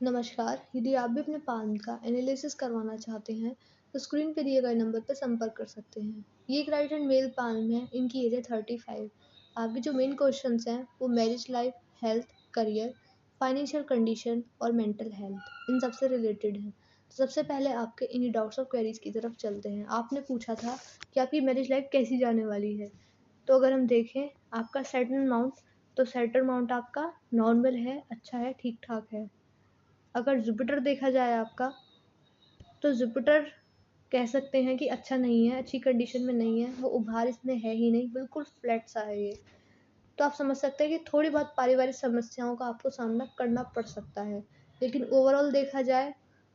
नमस्कार, यदि आप भी अपने पान का एनालिसिस करवाना चाहते हैं, तो स्क्रीन पे दिए गए नंबर पर संपर्क कर सकते हैं। ये एक राइट हैंड मेल पाल्म है, इनकी एज है 35। आपके जो मेन क्वेश्चंस हैं, वो marriage life, health, career, financial condition और मेंटल हेल्थ, इन सबसे रिलेटेड हैं। तो सबसे पहले आपके इन्हीं डाउट्स और क्वेरीज की तरफ चलते हैं। आपने पूछा था कि आपकी मैरिज लाइफ कैसी जाने वाली है। तो अगर हम देखें आपका सेटल अमाउंट, तो सेटल अमाउंट आपका नॉर्मल है, अच्छा है, ठीक-ठाक है। अगर जुपिटर देखा जाए आपका, तो जुपिटर कह सकते हैं कि अच्छा नहीं है, अच्छी कंडीशन में नहीं है, वो उभार इसमें है ही नहीं, बिल्कुल फ्लैट सा है ये। तो आप समझ सकते हैं कि थोड़ी बहुत पारिवारिक समस्याओं का आपको सामना करना पड़ सकता है। लेकिन ओवरऑल देखा जाए,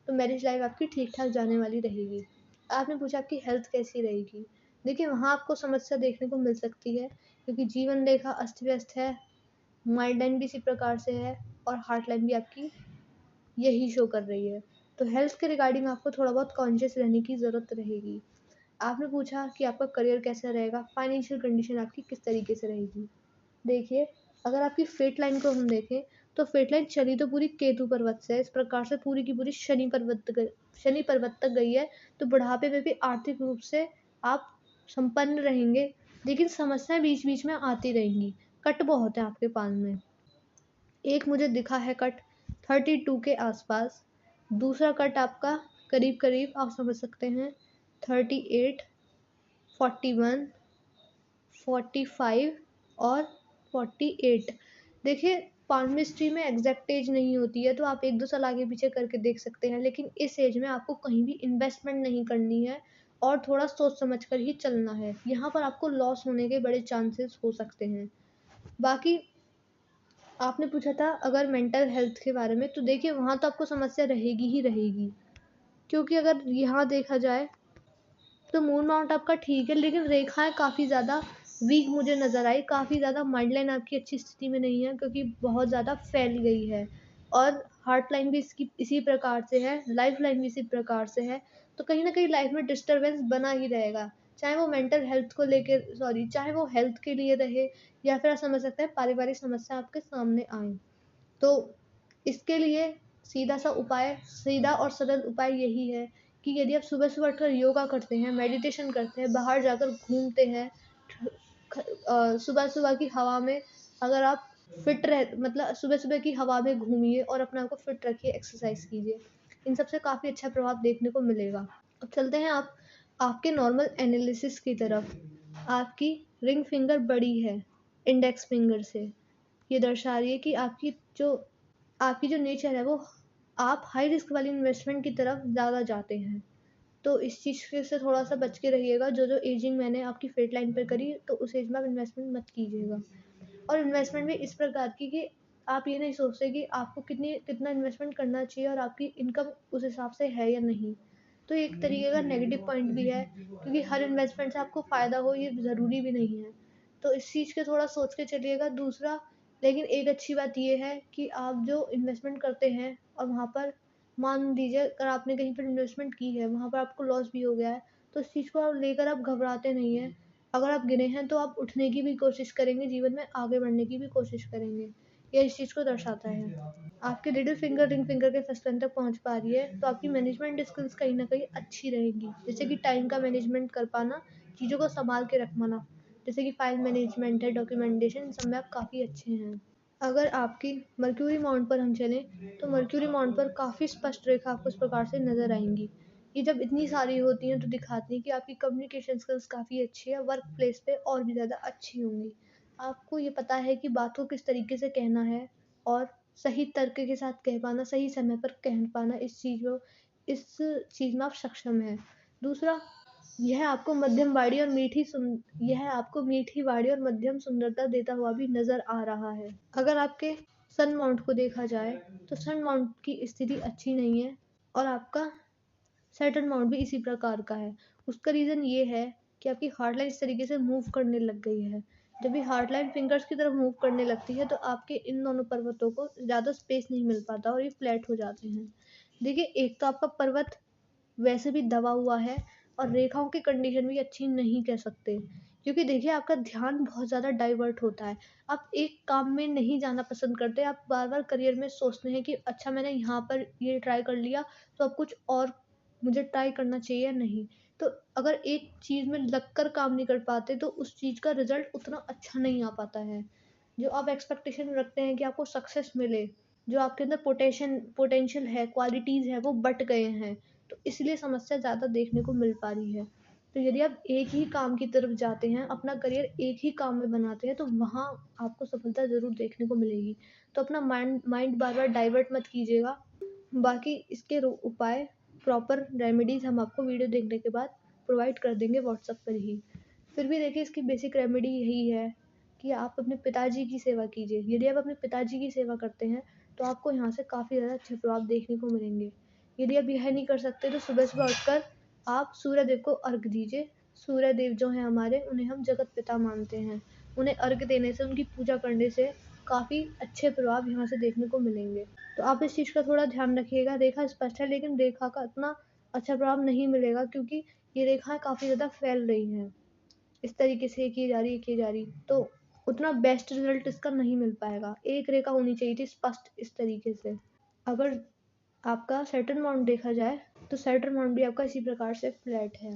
तो मैरिज लाइफ आपकी ठीक-ठाक जाने वाली रहेगी। आपने पूछा आपकी हेल्थ कैसी रहेगी? देखिए, वहाँ आपको समस्या देखने को मिल सकती है, क्योंकि जीवन रेखा अस्त-व्यस्त है, माइंड लाइन भी इसी प्रकार से है और हार्ट लाइन भी आपकी यही शो कर रही है। तो हेल्थ के रिगार्डिंग आपको थोड़ा बहुत कॉन्शियस रहने की ज़रूरत रहेगी। आपने पूछा कि आपका करियर कैसा रहेगा, फाइनेंशियल कंडीशन आपकी किस तरीके से रहेगी। देखिए, अगर आपकी फेट लाइन को हम देखें, तो फेट लाइन चली तो पूरी केतु पर्वत से है, इस प्रकार से पूरी की पूरी शनि पर्वत तक गई है, तो बुढ़ापे में भी आर्थिक रूप से आप संपन्न रहेंगे, लेकिन समस्याएँ बीच-बीच में आती रहेंगी। कट बहुत है आपके पाल में। एक मुझे दिखा है कट 32 के आसपास, दूसरा कट आपका करीब-करीब आप समझ सकते हैं 38, 41, 45 और 48। देखिए, पाल्मिस्ट्री में एग्ज़ैक्ट एज नहीं होती है, तो आप 1-2 साल आगे-पीछे करके देख सकते हैं, लेकिन इस एज में आपको कहीं भी इन्वेस्टमेंट नहीं करनी है और थोड़ा सोच समझ कर ही चलना है। यहाँ पर आपको लॉस होने के बड़े चांसेस हो सकते हैं। बाकी आपने पूछा था अगर मेंटल हेल्थ के बारे में, तो देखिए वहाँ तो आपको समस्या रहेगी ही रहेगी। क्योंकि अगर यहाँ देखा जाए, तो मून माउंट आपका ठीक है, लेकिन रेखाएँ काफ़ी ज़्यादा वीक मुझे नज़र आई, काफ़ी ज़्यादा माइंड लाइन आपकी अच्छी स्थिति में नहीं है, क्योंकि बहुत ज़्यादा फैल गई है और हार्ट लाइन भी इसकी इसी प्रकार से है, लाइफ लाइन भी इसी प्रकार से है। तो कहीं न कहीं लाइफ में डिस्टर्बेंस बना ही रहेगा, चाहे वो मेंटल हेल्थ को लेके चाहे वो हेल्थ के लिए रहे या फिर आप समझ सकते हैं पारिवारिक समस्या आपके सामने आएँ। तो इसके लिए सीधा और सरल उपाय यही है कि यदि आप सुबह-सुबह उठकर योगा करते हैं, मेडिटेशन करते हैं, बाहर जाकर घूमते हैं, सुबह-सुबह की हवा में अगर आप मतलब सुबह-सुबह की हवा में घूमिए और अपने आप को फिट रखिए, एक्सरसाइज़ कीजिए। इन सब से काफ़ी अच्छा प्रभाव देखने को मिलेगा। अब चलते हैं आपके नॉर्मल एनालिसिस की तरफ। आपकी रिंग फिंगर बड़ी है, इंडेक्स फिंगर से। ये दर्शा रही है कि आपकी जो नेचर है, वो आप हाई रिस्क वाली इन्वेस्टमेंट की तरफ ज़्यादा जाते हैं। तो इस चीज़ के से थोड़ा-सा बच के रहिएगा। जो एजिंग मैंने आपकी फेट लाइन पे करी, तो उस एज में आप इन्वेस्टमेंट मत कीजिएगा। और इन्वेस्टमेंट भी इस प्रकार की कि आप ये नहीं सोचते कि आपको कितना इन्वेस्टमेंट करना चाहिए और आपकी इनकम उस हिसाब से है या नहीं। तो एक तरीके का नेगेटिव पॉइंट भी है, क्योंकि हर इन्वेस्टमेंट से आपको फ़ायदा हो ये ज़रूरी भी नहीं है। तो इस चीज़ के थोड़ा सोच के चलिएगा। दूसरा, लेकिन एक अच्छी बात ये है कि आप जो इन्वेस्टमेंट करते हैं और वहाँ पर मान लीजिए अगर आपने कहीं पर इन्वेस्टमेंट की है, वहाँ पर आपको लॉस भी हो गया है, तो इस चीज़ को आप लेकर आप घबराते नहीं हैं। अगर आप गिरे हैं तो आप उठने की भी कोशिश करेंगे, जीवन में आगे बढ़ने की भी कोशिश करेंगे। ये इस चीज़ को दर्शाता है। आपकी लिटिल फिंगर रिंग फिंगर के फर्स्ट लाइन तक पहुँच पा रही है, तो आपकी मैनेजमेंट स्किल्स कहीं न कहीं अच्छी रहेंगी। जैसे कि टाइम का मैनेजमेंट कर पाना, चीज़ों को सँभाल के रख पाना। जैसे कि फाइल मैनेजमेंट है, डॉक्यूमेंटेशन, इन सब में आप काफ़ी अच्छे हैं। अगर आपकी मर्क्यूरी माउंट पर हम चलें, तो मर्क्यूरी माउंट पर काफ़ी स्पष्ट रेखा आपको इस प्रकार से नज़र आएँगी। ये जब इतनी सारी होती हैं तो दिखाती हैं कि आपकी कम्युनिकेशन स्किल्स काफ़ी अच्छी है, वर्क प्लेस पे और भी ज़्यादा अच्छी होंगी। आपको ये पता है कि बात को किस तरीके से कहना है और सही तर्क के साथ कह पाना, सही समय पर कह पाना, इस चीज़ में आप सक्षम हैं। दूसरा, यह आपको मीठी वाणी और मध्यम सुंदरता देता हुआ भी नज़र आ रहा है। अगर आपके सन माउंट को देखा जाए, तो सन माउंट की स्थिति अच्छी नहीं है और आपका सैटर्न माउंट भी इसी प्रकार का है। उसका रीज़न ये है कि आपकी हार्ट लाइन इस तरीके से मूव करने लग गई है। जब ये हार्ट लाइन फिंगर्स की तरफ मूव करने लगती है, तो आपके इन दोनों पर्वतों को ज़्यादा स्पेस नहीं मिल पाता और ये फ्लैट हो जाते हैं। देखिए, एक तो आपका पर्वत वैसे भी दबा हुआ है और रेखाओं की कंडीशन भी अच्छी नहीं कह सकते, क्योंकि देखिए आपका ध्यान बहुत ज़्यादा डाइवर्ट होता है। आप एक काम में नहीं जाना पसंद करते, आप बार-बार करियर में सोचते हैं कि अच्छा मैंने यहाँ पर ये ट्राई कर लिया, तो अब कुछ और मुझे ट्राई करना चाहिए या नहीं। तो अगर एक चीज़ में लगकर काम नहीं कर पाते तो उस चीज़ का रिज़ल्ट उतना अच्छा नहीं आ पाता है। जो आप एक्सपेक्टेशन रखते हैं कि आपको सक्सेस मिले, जो आपके अंदर पोटेंशियल है, क्वालिटीज़ है, वो बँट गए हैं। तो इसलिए समस्या ज़्यादा देखने को मिल पा रही है। तो यदि आप एक ही काम की तरफ जाते हैं, अपना करियर एक ही काम में बनाते हैं, तो वहाँ आपको सफलता ज़रूर देखने को मिलेगी। तो अपना माइंड माइंड बार-बार डाइवर्ट मत कीजिएगा। बाकी इसके उपाय, प्रॉपर रेमेडीज़ हम आपको वीडियो देखने के बाद प्रोवाइड कर देंगे व्हाट्सएप पर ही। फिर भी देखिए इसकी बेसिक रेमेडी यही है कि आप अपने पिताजी की सेवा कीजिए। यदि आप अपने पिताजी की सेवा करते हैं, तो आपको यहाँ से काफ़ी ज़्यादा अच्छे प्रभाव देखने को मिलेंगे। यदि आप यह नहीं कर सकते तो सुबह-सुबह उठकर आप सूर्य देव को अर्घ दीजिए। सूर्य देव जो हैं हमारे, उन्हें हम जगत पिता मानते हैं। उन्हें अर्घ देने से, उनकी पूजा करने से काफ़ी अच्छे प्रभाव यहाँ से देखने को मिलेंगे। तो आप इस चीज़ का थोड़ा ध्यान रखिएगा। रेखा स्पष्ट है लेकिन रेखा का इतना अच्छा प्रभाव नहीं मिलेगा क्योंकि ये रेखाएँ काफ़ी ज़्यादा फैल रही हैं। इस तरीके से ये की जा रही, तो उतना बेस्ट रिज़ल्ट इसका नहीं मिल पाएगा। एक रेखा होनी चाहिए थी स्पष्ट इस तरीके से। अगर आपका सैटर्न माउंट देखा जाए, तो सैटर्न माउंट भी आपका इसी प्रकार से फ्लैट है।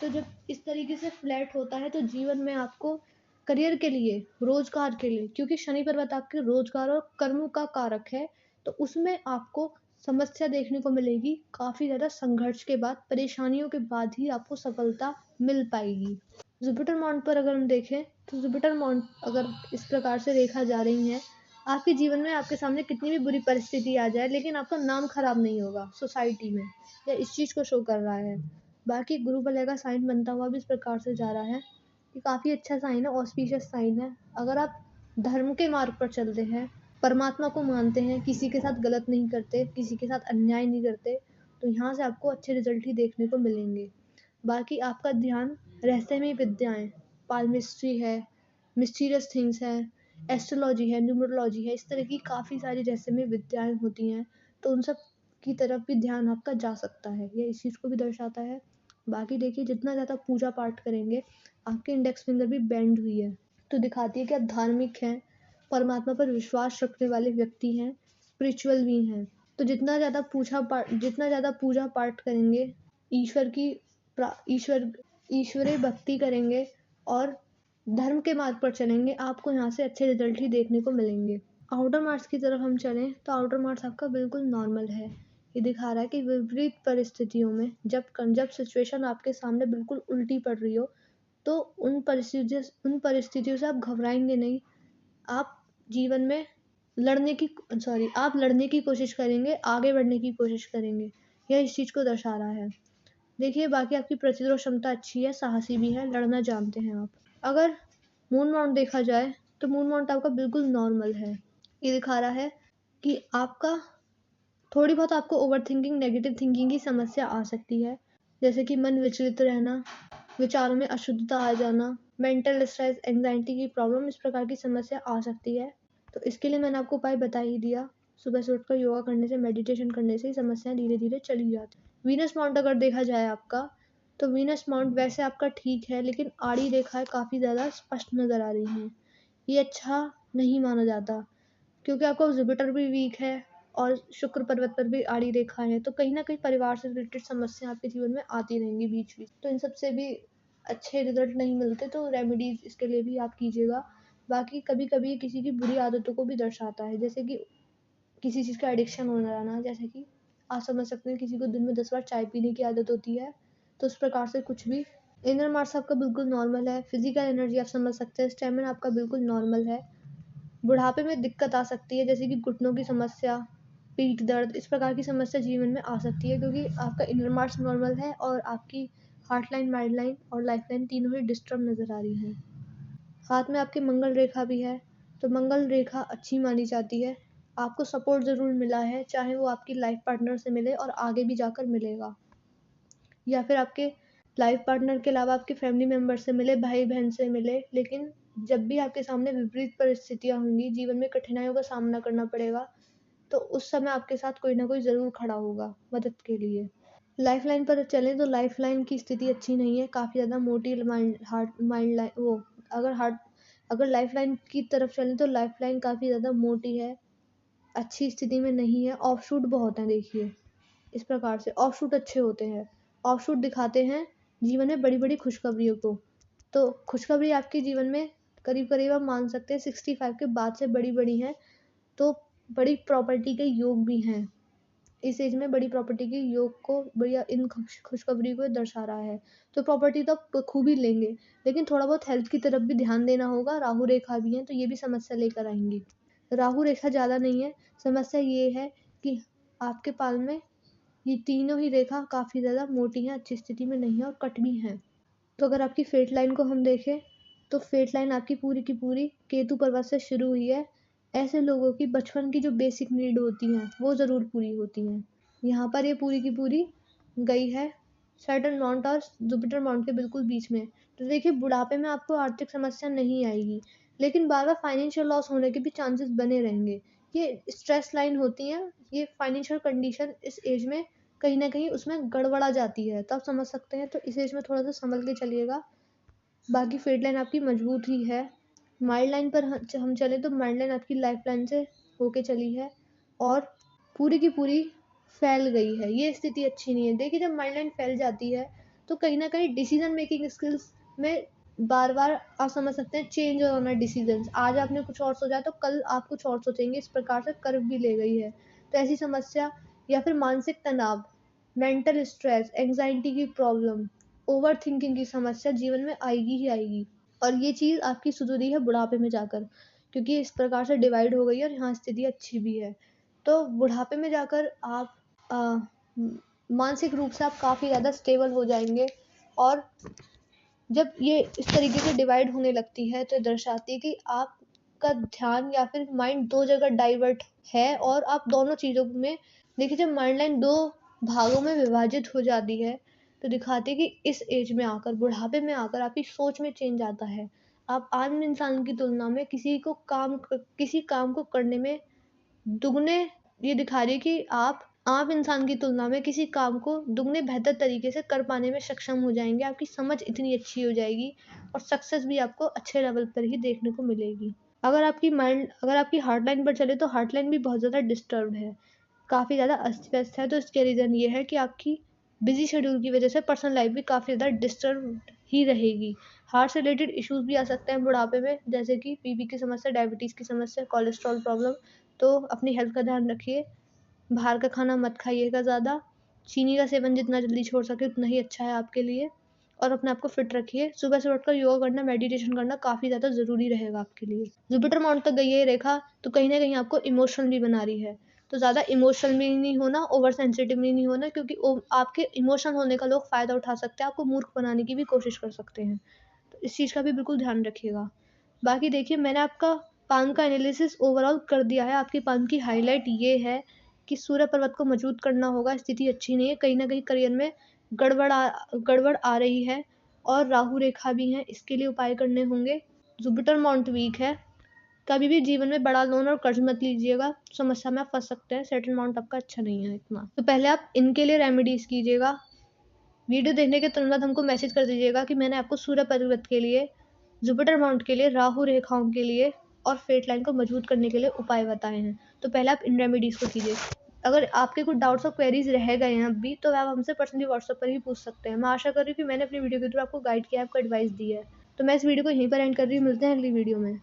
तो जब इस तरीके से फ्लैट होता है तो जीवन में आपको करियर के लिए, रोज़गार के लिए, क्योंकि शनि पर्वत आपके रोज़गार और कर्म का कारक है, तो उसमें आपको समस्या देखने को मिलेगी। काफ़ी ज़्यादा संघर्ष के बाद, परेशानियों के बाद ही आपको सफलता मिल पाएगी। जुपिटर माउंट पर अगर हम देखें, तो जुपिटर माउंट अगर इस प्रकार से रेखा जा रही है, आपके जीवन में आपके सामने कितनी भी बुरी परिस्थिति आ जाए, लेकिन आपका नाम खराब नहीं होगा सोसाइटी में, या इस चीज़ को शो कर रहा है। बाकी गुरु वलय का साइन बनता हुआ भी इस प्रकार से जा रहा है। ये काफ़ी अच्छा साइन है, ऑस्पिशियस साइन है। अगर आप धर्म के मार्ग पर चलते हैं, परमात्मा को मानते हैं, किसी के साथ गलत नहीं करते, किसी के साथ अन्याय नहीं करते, तो यहाँ से आपको अच्छे रिजल्ट ही देखने को मिलेंगे। बाकी आपका ध्यान रहस्यमयी विद्याएँ, पाल्मिस्ट्री है, मिस्टीरियस थिंग्स है, एस्ट्रोलॉजी है, न्यूमरोलॉजी है, इस तरह की काफ़ी सारी रहस्यमयी विद्याएँ होती हैं, तो उन सब की तरफ भी ध्यान आपका जा सकता है। ये इस चीज़ को भी दर्शाता है। बाकी देखिए जितना ज़्यादा पूजा पाठ करेंगे, आपकी इंडेक्स फिंगर भी बेंड हुई है, तो दिखाती है कि आप धार्मिक हैं, परमात्मा पर विश्वास रखने वाले व्यक्ति हैं, स्पिरिचुअल भी हैं। तो जितना ज़्यादा पूजा पाठ करेंगे, ईश्वर की ईश्वर ईश्वरीय भक्ति करेंगे और धर्म के मार्ग पर चलेंगे, आपको यहाँ से अच्छे रिजल्ट ही देखने को मिलेंगे। आउटर मार्क्स की तरफ हम चलें, तो आउटर मार्क्स आपका बिल्कुल नॉर्मल है। ये दिखा रहा है कि विपरीत परिस्थितियों में जब सिचुएशन आपके सामने बिल्कुल उल्टी पड़ रही हो, तो उन परिस्थितियों से आप घबराएँगे नहीं। आप जीवन में आप लड़ने की कोशिश करेंगे, आगे बढ़ने की कोशिश करेंगे। यह इस चीज़ को दर्शा रहा है। देखिए बाकी आपकी प्रतिरोध क्षमता अच्छी है, साहसी भी है, लड़ना जानते हैं आप। अगर मून माउंट देखा जाए, तो मून माउंट आपका बिल्कुल नॉर्मल है। ये दिखा रहा है कि आपका थोड़ी बहुत आपको ओवरथिंकिंग, नेगेटिव थिंकिंग की समस्या आ सकती है। जैसे कि मन विचलित रहना, विचारों में अशुद्धता आ जाना, मेंटल स्ट्रेस, एंग्ज़ायटी की प्रॉब्लम, इस प्रकार की समस्या आ सकती है। तो इसके लिए मैंने आपको उपाय बता ही दिया। सुबह से उठकर योगा करने से, मेडिटेशन करने से ये समस्याएँ धीरे-धीरे चली जाती हैं। वीनस माउंट अगर देखा जाए आपका, तो वीनस माउंट वैसे आपका ठीक है, लेकिन आड़ी रेखाएँ काफ़ी ज़्यादा स्पष्ट नज़र आ रही हैं। ये अच्छा नहीं माना जाता, क्योंकि आपका जुपिटर भी वीक है और शुक्र पर्वत पर भी आड़ी रेखाएँ हैं, तो कहीं न कहीं परिवार से रिलेटेड समस्या आपके जीवन में आती रहेंगी बीच-बीच। तो इन सब से भी अच्छे रिज़ल्ट नहीं मिलते, तो रेमेडीज़ इसके लिए भी आप कीजिएगा। बाकी कभी-कभी किसी की बुरी आदतों को भी दर्शाता है, जैसे कि किसी चीज़ का एडिक्शन हो जाना, जैसे कि आप समझ सकते हैं किसी को दिन में 10 बार चाय पीने की आदत होती है, तो उस प्रकार से कुछ भी। इनर मार्क्स आपका बिल्कुल नॉर्मल है, फिज़िकल एनर्जी आप समझ सकते हैं, स्टैमिना आपका बिल्कुल नॉर्मल है। बुढ़ापे में दिक्कत आ सकती है, जैसे कि घुटनों की समस्या, पीठ दर्द, इस प्रकार की समस्या जीवन में आ सकती है, क्योंकि आपका इनर मार्क्स नॉर्मल है और आपकी हार्ट लाइन, माइंड लाइन और लाइफ लाइन तीनों ही डिस्टर्ब नज़र आ रही हैं। हाथ में आपके मंगल रेखा भी है, तो मंगल रेखा अच्छी मानी जाती है। आपको सपोर्ट ज़रूर मिला है, चाहे वो आपकी लाइफ पार्टनर से मिले और आगे भी जाकर मिलेगा, या फिर आपके लाइफ पार्टनर के अलावा आपके फैमिली मेंबर से मिले, भाई-बहन से मिले। लेकिन जब भी आपके सामने विपरीत परिस्थितियाँ होंगी, जीवन में कठिनाइयों का सामना करना पड़ेगा, तो उस समय आपके साथ कोई ना कोई ज़रूर खड़ा होगा मदद के लिए। लाइफलाइन पर चलें तो लाइफलाइन की स्थिति अच्छी नहीं है, काफ़ी ज़्यादा मोटी माइंड लाइन वो अगर लाइफलाइन की तरफ चलें तो लाइफलाइन काफ़ी ज़्यादा मोटी है, अच्छी स्थिति में नहीं है। ऑफशूट बहुत हैं देखिए, इस प्रकार से ऑफशूट अच्छे होते हैं। ऑफशूट दिखाते हैं जीवन में बड़ी-बड़ी खुशखबरियों को। तो खुशखबरी आपके जीवन में करीब-करीब आप मान सकते हैं 65 के बाद से बड़ी-बड़ी हैं, तो बड़ी प्रॉपर्टी के योग भी हैं। इस एज में बड़ी प्रॉपर्टी के योग को बढ़िया इन खुशखबरी को दर्शा रहा है। तो प्रॉपर्टी तो आप खूब ही लेंगे, लेकिन थोड़ा बहुत हेल्थ की तरफ भी ध्यान देना होगा। राहु रेखा भी है तो ये भी समस्या लेकर आएँगी। राहु रेखा ज़्यादा नहीं है, समस्या ये है कि आपके पाल में ये तीनों ही रेखा काफ़ी ज़्यादा मोटी हैं, अच्छी स्थिति में नहीं है और कट भी हैं। तो अगर आपकी फेट लाइन को हम देखें, तो फेट लाइन आपकी पूरी की पूरी केतु पर्वत से शुरू हुई है। ऐसे लोगों की बचपन की जो बेसिक नीड होती हैं, वो ज़रूर पूरी होती हैं। यहाँ पर ये पूरी की पूरी गई है सैटर्न माउंट और जुपिटर माउंट के बिल्कुल बीच में। तो देखिए बुढ़ापे में आपको आर्थिक समस्या नहीं आएगी, लेकिन बार-बार फाइनेंशियल लॉस होने के भी चांसेस बने रहेंगे। ये स्ट्रेस लाइन होती हैं, ये फाइनेंशियल कंडीशन इस एज में कहीं न कहीं उसमें गड़बड़ा जाती है, तो आप समझ सकते हैं। तो इस एज में थोड़ा-सा सँभल के चलिएगा। बाकी फेड लाइन आपकी मजबूत ही है। माइल्ड लाइन पर हम चलें तो माइल्ड लाइन आपकी लाइफ लाइन से होके चली है और पूरी की पूरी फैल गई है। ये स्थिति अच्छी नहीं है। देखिए जब माइल्ड लाइन फैल जाती है तो कहीं न कहीं डिसीज़न मेकिंग स्किल्स में बार-बार आप समझ सकते हैं चेंज होना डिसीज़न्स। आज आपने कुछ और सोचा तो कल आप कुछ और सोचेंगे, इस प्रकार से कर्व भी ले गई है। तो ऐसी समस्या या फिर मानसिक तनाव, मेंटल स्ट्रेस, एंग्ज़ायटी की प्रॉब्लम, ओवरथिंकिंग की समस्या जीवन में आएगी ही आएगी। और ये चीज़ आपकी सुधरी है बुढ़ापे में जाकर, क्योंकि इस प्रकार से डिवाइड हो गई है और यहाँ स्थिति अच्छी भी है। तो बुढ़ापे में जाकर आप मानसिक रूप से आप काफ़ी ज़्यादा स्टेबल हो जाएँगे और जब ये इस तरीके से डिवाइड होने लगती है तो दर्शाती है कि आपका ध्यान या फिर माइंड 2 जगह डाइवर्ट है और आप दोनों चीज़ों में देखिए जब माइंड लाइन 2 भागों में विभाजित हो जाती है, तो दिखाती है कि इस एज में आकर, बुढ़ापे में आकर आपकी सोच में चेंज आता है। आप आम इंसान की तुलना में किसी काम को करने में दुगने ये दिखा रही है कि आप आम इंसान की तुलना में किसी काम को दुगने बेहतर तरीके से कर पाने में सक्षम हो जाएँगे। आपकी समझ इतनी अच्छी हो जाएगी और सक्सेस भी आपको अच्छे लेवल पर ही देखने को मिलेगी। अगर आपकी हार्ट लाइन पर चले तो हार्ट लाइन भी बहुत ज़्यादा डिस्टर्ब्ड है, काफ़ी ज़्यादा अस्त-व्यस्त है। तो इसके रीज़न ये है कि आपकी बिज़ी शेड्यूल की वज़ह से पर्सनल लाइफ़ भी काफ़ी ज़्यादा डिस्टर्ब्ड ही रहेगी। हार्ट से रिलेटेड इश्यूज़ भी आ सकते हैं बुढ़ापे में, जैसे कि बीपी की समस्या, डायबिटीज़ की समस्या, कोलेस्ट्रॉल प्रॉब्लम। तो अपनी हेल्थ का ध्यान रखिए। बाहर का खाना मत खाइएगा ज़्यादा, चीनी का सेवन जितना जल्दी छोड़ सकें उतना ही अच्छा है आपके लिए और अपने आप को फिट रखिए। सुबह से उठकर योगा करना, मेडिटेशन करना काफ़ी ज़्यादा ज़रूरी रहेगा आपके लिए। जुपिटर माउंट तक गई है ये रेखा, तो कहीं न कहीं आपको इमोशनल भी बना रही है। तो ज़्यादा इमोशनल भी नहीं होना, ओवर सेंसिटिव भी नहीं होना, क्योंकि आपके इमोशनल होने का लोग फ़ायदा उठा सकते हैं, आपको मूर्ख बनाने की भी कोशिश कर सकते हैं। तो इस चीज़ का भी बिल्कुल ध्यान रखिएगा। बाकी देखिए मैंने आपका पान का एनालिसिस ओवरऑल कर दिया है। आपकी पान की हाइलाइट ये है कि सूर्य पर्वत को मजबूत करना होगा, स्थिति अच्छी नहीं है, कहीं न कहीं करियर में गड़बड़ आ रही है और राहु रेखा भी है, इसके लिए उपाय करने होंगे। जुपिटर माउंट वीक है, कभी भी जीवन में बड़ा लोन और कर्ज मत लीजिएगा, समस्या में आप फँस सकते हैं, सेटल माउंट आपका अच्छा नहीं है इतना। तो पहले आप इनके लिए रेमेडीज़ कीजिएगा। वीडियो देखने के तुरंत बाद हमको मैसेज कर दीजिएगा कि मैंने आपको सूर्य पर्वत के लिए, जुपिटर माउंट के लिए, राहु रेखाओं के लिए और फेट लाइन को मजबूत करने के लिए उपाय बताए हैं। तो पहले आप इन रेमेडीज़ को कीजिए। अगर आपके कुछ डाउट्स और क्वेरीज रह गए हैं अभी, तो आप हमसे पर्सनली व्हाट्सएप पर ही पूछ सकते हैं। मैं आशा कर रही हूँ कि मैंने अपनी वीडियो के थ्रू आपको गाइड किया, आपको एडवाइस दी है। तो मैं इस वीडियो को यहीं पर एंड कर रही हूँ। मिलते हैं अगली वीडियो में।